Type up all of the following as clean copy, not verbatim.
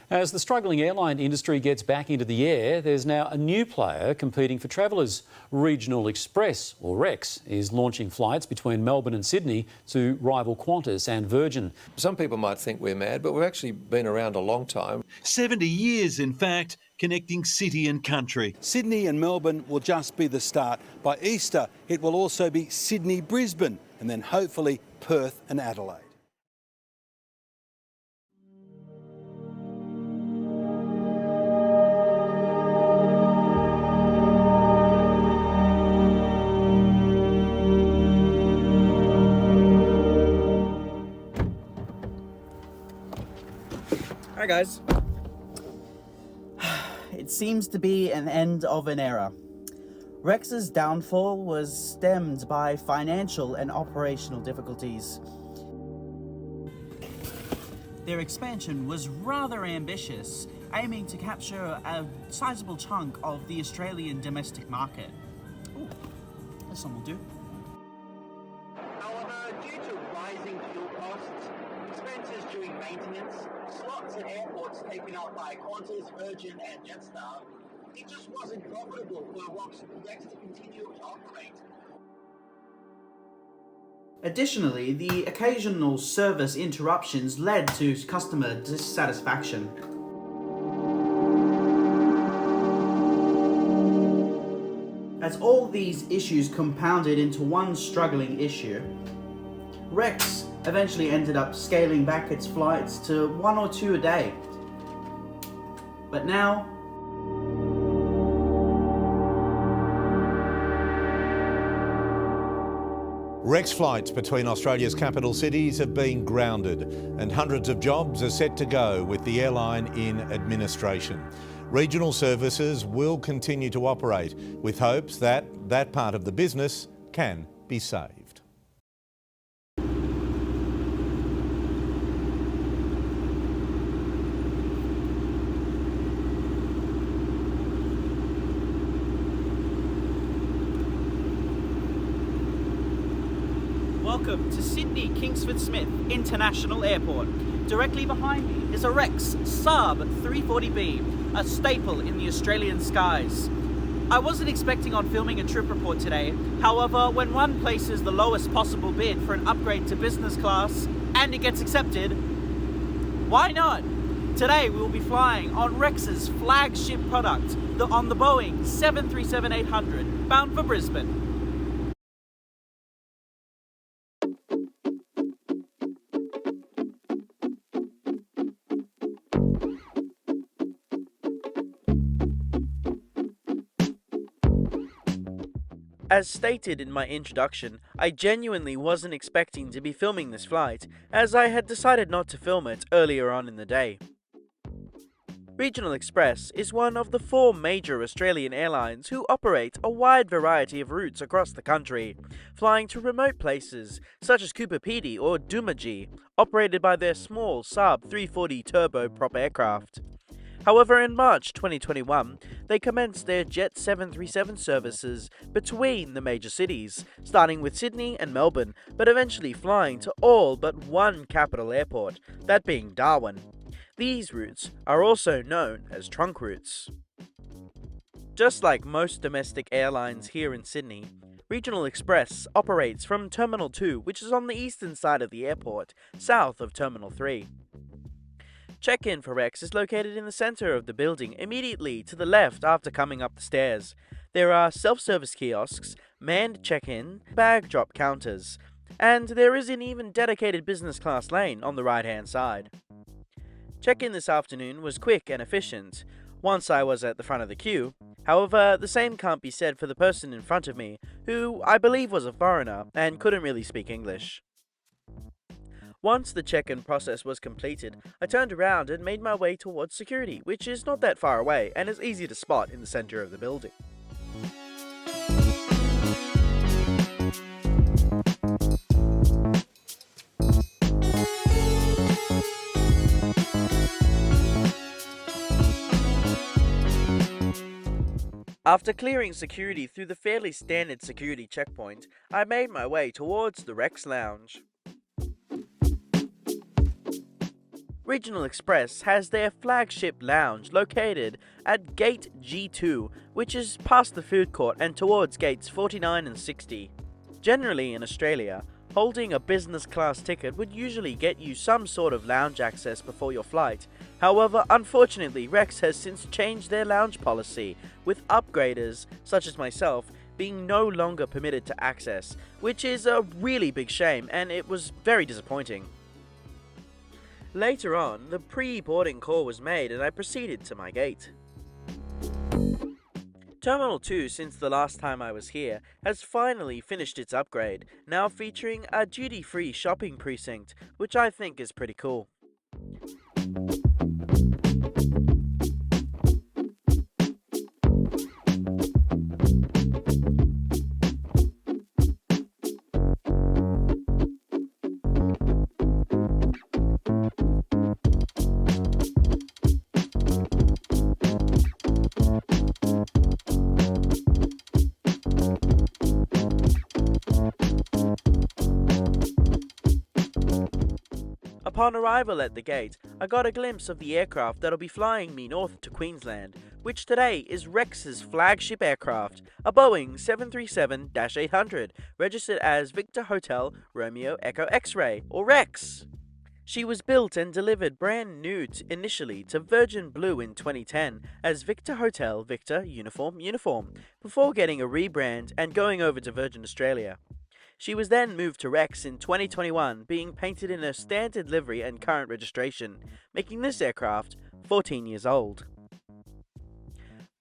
As the struggling airline industry gets back into the air, there's now a new player competing for travellers. Regional Express, or Rex, is launching flights between Melbourne and Sydney to rival Qantas and Virgin. Some people might think we're mad, but we've actually been around a long time. 70 years, in fact, connecting city and country. Sydney and Melbourne will just be the start. By Easter, it will also be Sydney-Brisbane and then hopefully Perth and Adelaide. Hi guys. It seems to be an end of an era. Rex's downfall was stemmed by financial and operational difficulties. Their expansion was rather ambitious, aiming to capture a sizable chunk of the Australian domestic market. Ooh, this one will do. However, due to rising fuel costs, expenses during maintenance, slots at airports taken up by Qantas, Virgin and Jetstar, it just wasn't profitable for Rex to continue to operate. Additionally, the occasional service interruptions led to customer dissatisfaction. As all these issues compounded into one struggling issue, Rex eventually ended up scaling back its flights to 1 or 2 a day. But now, Rex flights between Australia's capital cities have been grounded and hundreds of jobs are set to go with the airline in administration. Regional services will continue to operate with hopes that that part of the business can be saved. welcome to Sydney Kingsford Smith International Airport. Directly behind me is a Rex Saab 340B, a staple in the Australian skies. I wasn't expecting on filming a trip report today. However, when one places the lowest possible bid for an upgrade to business class and it gets accepted, why not? Today we will be flying on Rex's flagship product, on the Boeing 737-800, bound for Brisbane. As stated in my introduction, I genuinely wasn't expecting to be filming this flight, as I had decided not to film it earlier on in the day. Regional Express is one of the 4 major Australian airlines who operate a wide variety of routes across the country, flying to remote places such as Cooper Pedy or Doomadgee, operated by their small Saab 340 turboprop aircraft. However, in March 2021, they commenced their Jet 737 services between the major cities, starting with Sydney and Melbourne, but eventually flying to all but one capital airport, that being Darwin. These routes are also known as trunk routes. Just like most domestic airlines here in Sydney, Regional Express operates from Terminal 2, which is on the eastern side of the airport, south of Terminal 3. Check-in for Rex is located in the centre of the building, immediately to the left after coming up the stairs. There are self-service kiosks, manned check-in, bag drop counters, and there is an even dedicated business class lane on the right-hand side. Check-in this afternoon was quick and efficient, once I was at the front of the queue. However, the same can't be said for the person in front of me, who I believe was a foreigner and couldn't really speak English. Once the check-in process was completed, I turned around and made my way towards security, which is not that far away and is easy to spot in the centre of the building. After clearing security through the fairly standard security checkpoint, I made my way towards the Rex Lounge. Regional Express has their flagship lounge located at Gate G2, which is past the food court and towards gates 49 and 60. Generally in Australia, holding a business class ticket would usually get you some sort of lounge access before your flight. However, unfortunately, Rex has since changed their lounge policy, with upgraders, such as myself, being no longer permitted to access, which is a really big shame, and it was very disappointing. Later on, the pre-boarding call was made and I proceeded to my gate. Terminal 2, since the last time I was here, has finally finished its upgrade, now featuring a duty-free shopping precinct, which I think is pretty cool. Upon arrival at the gate, I got a glimpse of the aircraft that'll be flying me north to Queensland, which today is Rex's flagship aircraft, a Boeing 737-800, registered as Victor Hotel Romeo Echo X-Ray, or Rex. She was built and delivered brand new initially to Virgin Blue in 2010 as Victor Hotel Victor Uniform, before getting a rebrand and going over to Virgin Australia. She was then moved to Rex in 2021, being painted in her standard livery and current registration, making this aircraft 14 years old.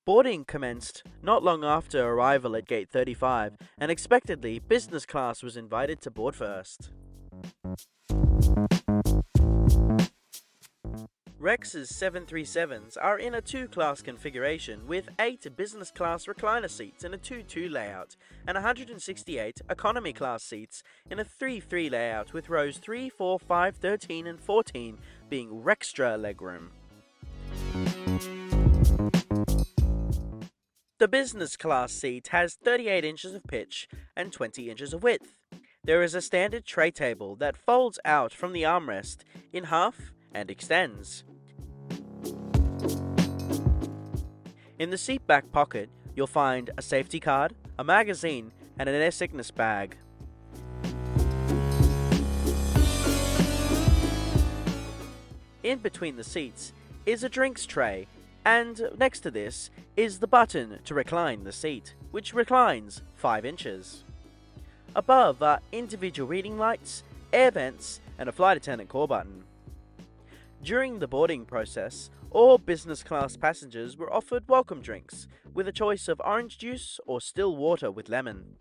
Boarding commenced not long after arrival at Gate 35, and expectedly, business class was invited to board first. Rex's 737s are in a two-class configuration with 8 business class recliner seats in a 2-2 layout and 168 economy class seats in a 3-3 layout, with rows 3, 4, 5, 13 and 14 being Rextra legroom. The business class seat has 38 inches of pitch and 20 inches of width. There is a standard tray table that folds out from the armrest in half and extends. In the seat back pocket, you'll find a safety card, a magazine, and an air sickness bag. In between the seats is a drinks tray, and next to this is the button to recline the seat, which reclines 5 inches. Above are individual reading lights, air vents, and a flight attendant call button. During the boarding process, all business class passengers were offered welcome drinks, with a choice of orange juice or still water with lemon.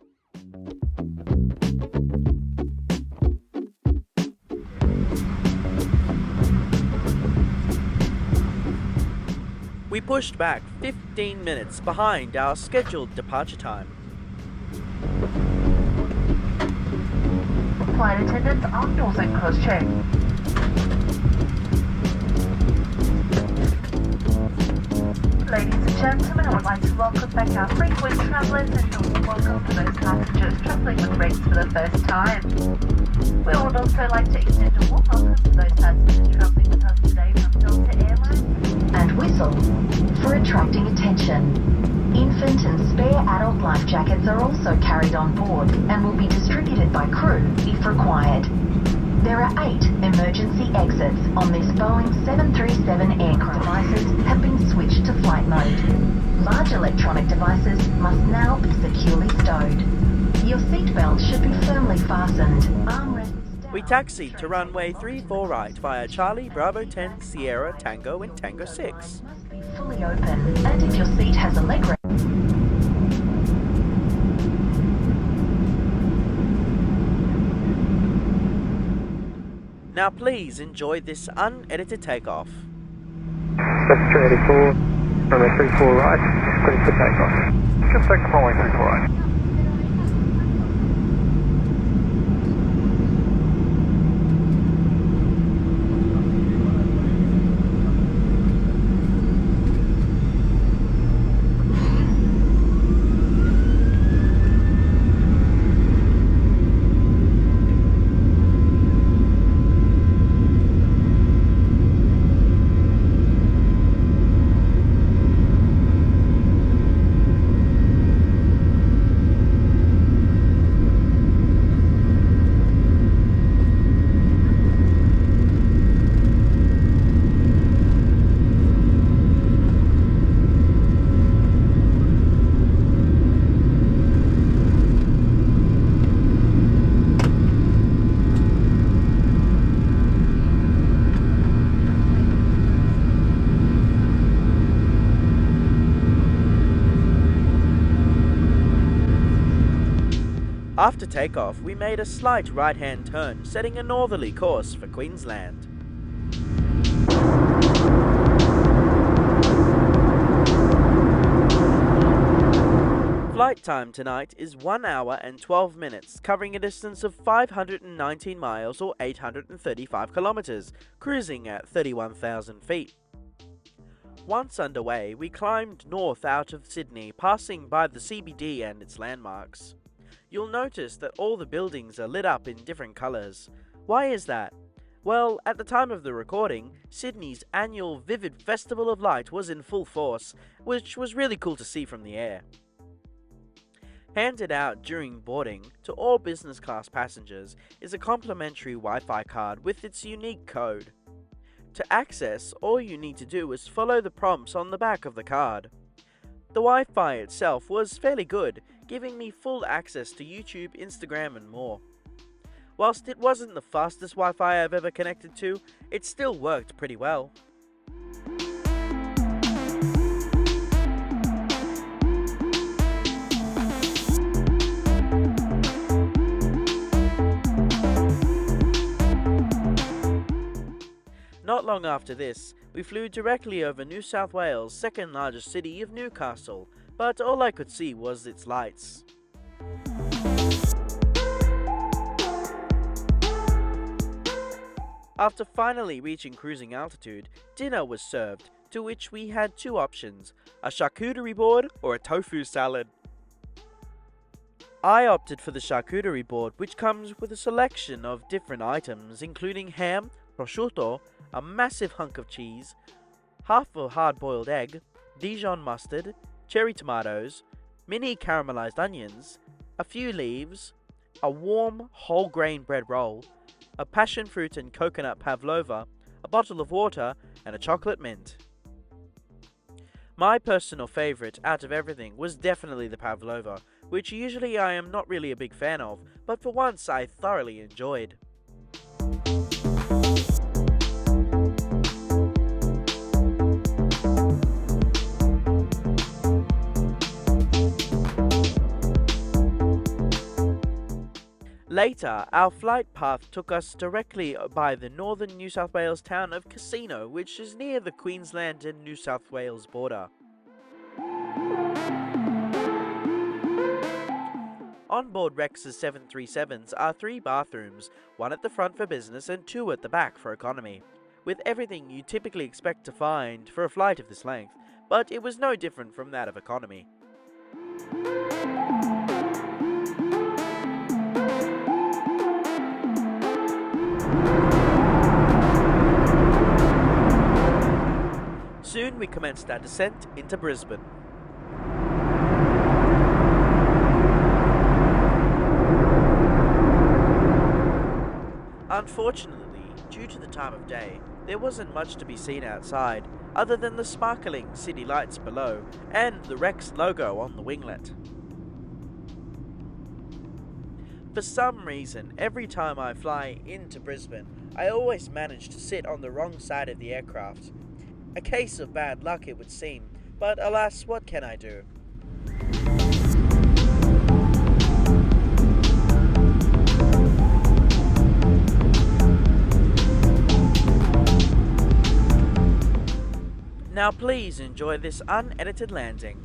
We pushed back 15 minutes behind our scheduled departure time. Flight attendants on doors and close check. Ladies and gentlemen, I would like to welcome back our frequent travellers and also welcome to those passengers travelling with Rex for the first time. We would also like to extend a warm welcome to those passengers travelling with us today from Delta Airlines. And whistle for attracting attention. Infant and spare adult life jackets are also carried on board and will be distributed by crew if required. There are 8 emergency exits on this Boeing 737 aircraft. Devices have been switched to flight mode. Large electronic devices must now be securely stowed. Your seatbelt should be firmly fastened. Armrests down. We taxied to runway 34 right via Charlie Bravo 10 Sierra Tango and Tango 6. Must be fully open, and if your seat has a leg rest. Now please enjoy this unedited takeoff. Express 384, runway 34 right, clear for takeoff. Just take the following 34 right. After takeoff, we made a slight right-hand turn, setting a northerly course for Queensland. Flight time tonight is 1 hour and 12 minutes, covering a distance of 519 miles or 835 kilometres, cruising at 31,000 feet. Once underway, we climbed north out of Sydney, passing by the CBD and its landmarks. You'll notice that all the buildings are lit up in different colours. Why is that? Well, at the time of the recording, Sydney's annual Vivid Festival of Light was in full force, which was really cool to see from the air. Handed out during boarding to all business class passengers is a complimentary Wi-Fi card with its unique code. To access, all you need to do is follow the prompts on the back of the card. The Wi-Fi itself was fairly good, giving me full access to YouTube, Instagram and more. Whilst it wasn't the fastest Wi-Fi I've ever connected to, it still worked pretty well. Not long after this, we flew directly over New South Wales' second largest city of Newcastle, but all I could see was its lights. After finally reaching cruising altitude, dinner was served, to which we had two options, a charcuterie board or a tofu salad. I opted for the charcuterie board, which comes with a selection of different items including ham, prosciutto, a massive hunk of cheese, half a hard-boiled egg, Dijon mustard, cherry tomatoes, mini caramelized onions, a few leaves, a warm whole grain bread roll, a passion fruit and coconut pavlova, a bottle of water, and a chocolate mint. My personal favourite out of everything was definitely the pavlova, which usually I am not really a big fan of, but for once I thoroughly enjoyed. Later, our flight path took us directly by the northern New South Wales town of Casino, which is near the Queensland and New South Wales border. On board Rex's 737s are 3 bathrooms, 1 at the front for business and 2 at the back for economy, with everything you typically expect to find for a flight of this length, but it was no different from that of economy. Soon we commenced our descent into Brisbane. Unfortunately, due to the time of day, there wasn't much to be seen outside, other than the sparkling city lights below and the Rex logo on the winglet. For some reason, every time I fly into Brisbane, I always manage to sit on the wrong side of the aircraft. A case of bad luck, it would seem, but alas, what can I do? Now please enjoy this unedited landing.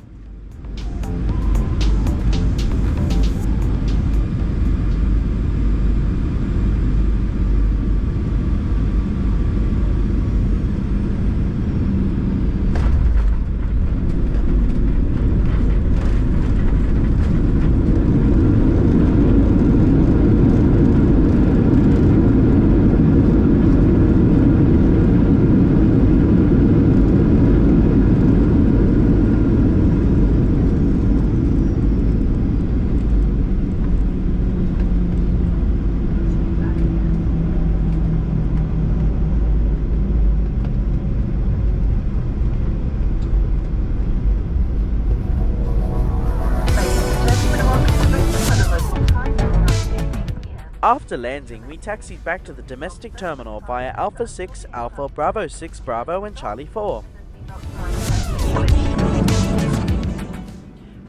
After landing, we taxied back to the domestic terminal via Alpha 6, Alpha, Bravo 6, Bravo and Charlie 4.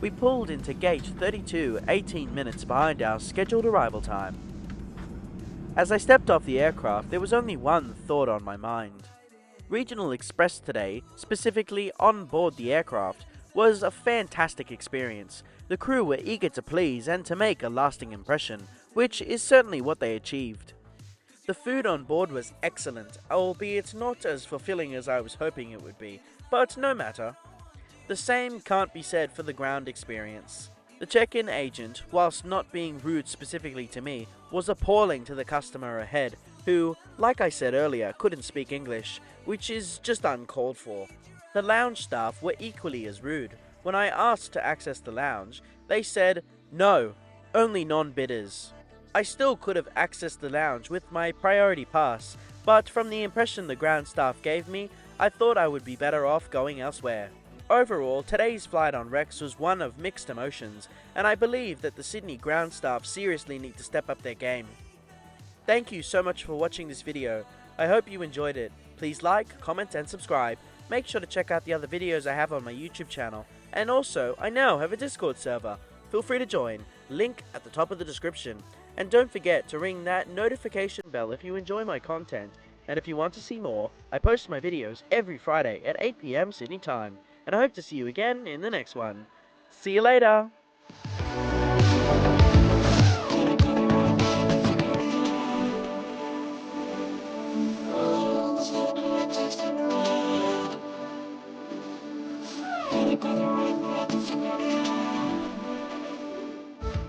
We pulled into gate 32 18 minutes behind our scheduled arrival time. As I stepped off the aircraft, there was only one thought on my mind. Regional Express today, specifically on board the aircraft, was a fantastic experience. The crew were eager to please and to make a lasting impression, which is certainly what they achieved. The food on board was excellent, albeit not as fulfilling as I was hoping it would be, but no matter. The same can't be said for the ground experience. The check-in agent, whilst not being rude specifically to me, was appalling to the customer ahead, who, like I said earlier, couldn't speak English, which is just uncalled for. The lounge staff were equally as rude. When I asked to access the lounge, they said, "No, only non-bidders." I still could have accessed the lounge with my priority pass, but from the impression the ground staff gave me, I thought I would be better off going elsewhere. Overall, today's flight on Rex was one of mixed emotions, and I believe that the Sydney ground staff seriously need to step up their game. Thank you so much for watching this video. I hope you enjoyed it. Please like, comment and subscribe. Make sure to check out the other videos I have on my YouTube channel. And also, I now have a Discord server. Feel free to join, link at the top of the description. And don't forget to ring that notification bell if you enjoy my content. And if you want to see more, I post my videos every Friday at 8 PM Sydney time. And I hope to see you again in the next one. See you later!